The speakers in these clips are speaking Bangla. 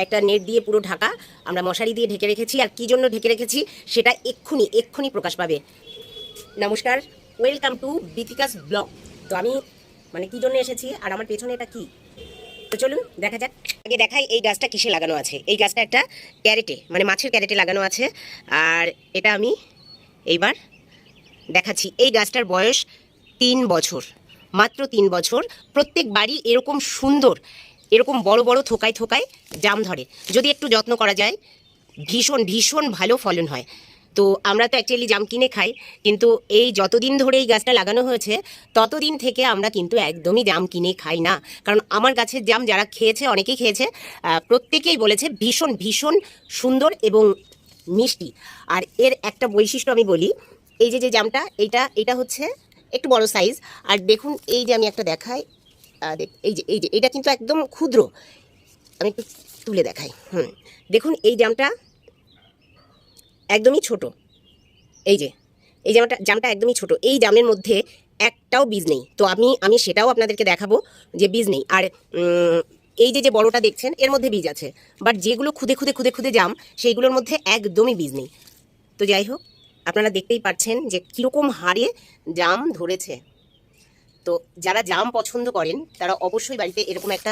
একটা নেট দিয়ে পুরো ঢাকা, আমরা মশারি দিয়ে ঢেকে রেখেছি। আর কি জন্য ঢেকে রেখেছি সেটা এক্ষুনি প্রকাশ পাবে। নমস্কার, ওয়েলকাম টু বিথিকাস ব্লগ। তো আমি মানে কি জন্য এসেছি আর আমার পেছনে এটা কি, তো চলুন দেখা যাক। আগে দেখাই এই গাছটা কিসে লাগানো আছে। এই গাছটা একটা ক্যারেটে, মানে মাছের ক্যারেটে লাগানো আছে। আর এটা আমি এইবার দেখাচ্ছি। এই গাছটার বয়স 3 বছর, মাত্র 3 বছর। প্রত্যেক বাড়ি এরকম সুন্দর, এরকম বড় বড় থোকায় থোকায় জাম ধরে, যদি একটু যত্ন করা যায়। ভীষণ ভীষণ ভালো ফলন হয়। তো আমরা তো অ্যাকচুয়ালি জাম কিনে খাই, কিন্তু এই যতদিন ধরে এই গাছটা লাগানো হয়েছে ততদিন থেকে আমরা কিন্তু একদমই জাম কিনে খাই না। কারণ আমার গাছের জাম যারা খেয়েছে, অনেকেই খেয়েছে, প্রত্যেকেই বলেছে ভীষণ ভীষণ সুন্দর এবং মিষ্টি। আর এর একটা বৈশিষ্ট্য আমি বলি, এই যে যে জামটা, এটা হচ্ছে একটু বড় সাইজ। আর দেখুন, এই যে আমি একটা দেখাই, এই যে এটা কিন্তু একদম ক্ষুদ্র। আমি একটু তুলে দেখাই। দেখুন, এই জামটা একদমই ছোট। এই যে এই জামটা একদমই ছোট। এই জামের মধ্যে একটাও বীজ নেই। তো আমি সেটাও আপনাদেরকে দেখাবো যে বীজ নেই। আর এই যে যে বড়টা দেখছেন, এর মধ্যে বীজ আছে। বাট যেগুলো খুদে খুদে খুদে খুদে জাম, সেইগুলোর মধ্যে একদমই বীজ নেই। তো যাই হোক, আপনারা দেখতেই পাচ্ছেন যে কীরকম হারে জাম ধরেছে। তো যারা জাম পছন্দ করেন তারা অবশ্যই বাড়িতে এরকম একটা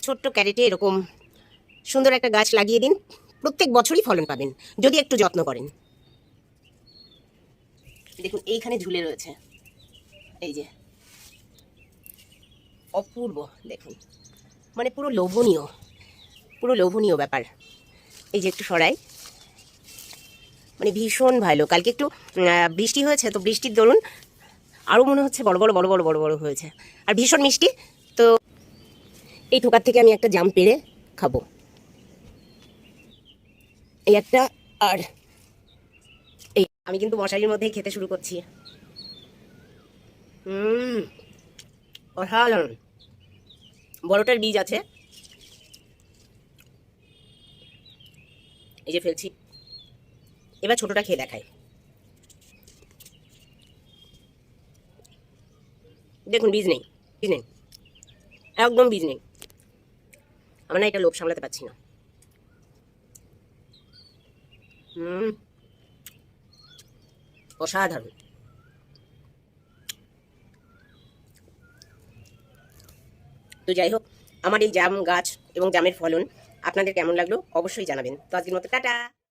ছোট্ট ক্যারেটে এরকম সুন্দর একটা গাছ লাগিয়ে দিন। প্রত্যেক বছরই ফলন পাবেন যদি একটু যত্ন করেন। দেখুন, এইখানে ঝুলে রয়েছে, এই যে অপূর্ব। দেখুন, মানে পুরো লোভনীয় ব্যাপার। এই যে একটু সরাই, মানে ভীষণ ভালো। কালকে একটু বৃষ্টি হয়েছে, তো বৃষ্টির দরুন আরও মনে হচ্ছে বড় বড় বড় বড় বড় বড় হয়েছে, আর ভীষণ মিষ্টি। তো এই থোকার থেকে আমি একটা জাম পেড়ে খাবো, এই একটা। আর এই আমি কিন্তু মশারির মধ্যেই খেতে শুরু করছি। অসাধারণ। বড়টার বীজ আছে, এই যে ফেলছি। এবার ছোটটা খেয়ে দেখাই। দেখুন, বীজ নেই, বীজ নেই, একদম বীজ নেই। আমরা না এটা লোভ সামলাতে পারছি না। অসাধারণ। তো যাই হোক, আমার এই জাম গাছ এবং জামের ফলন আপনাদের কেমন লাগলো অবশ্যই জানাবেন। তো আজকের মতো টাটা।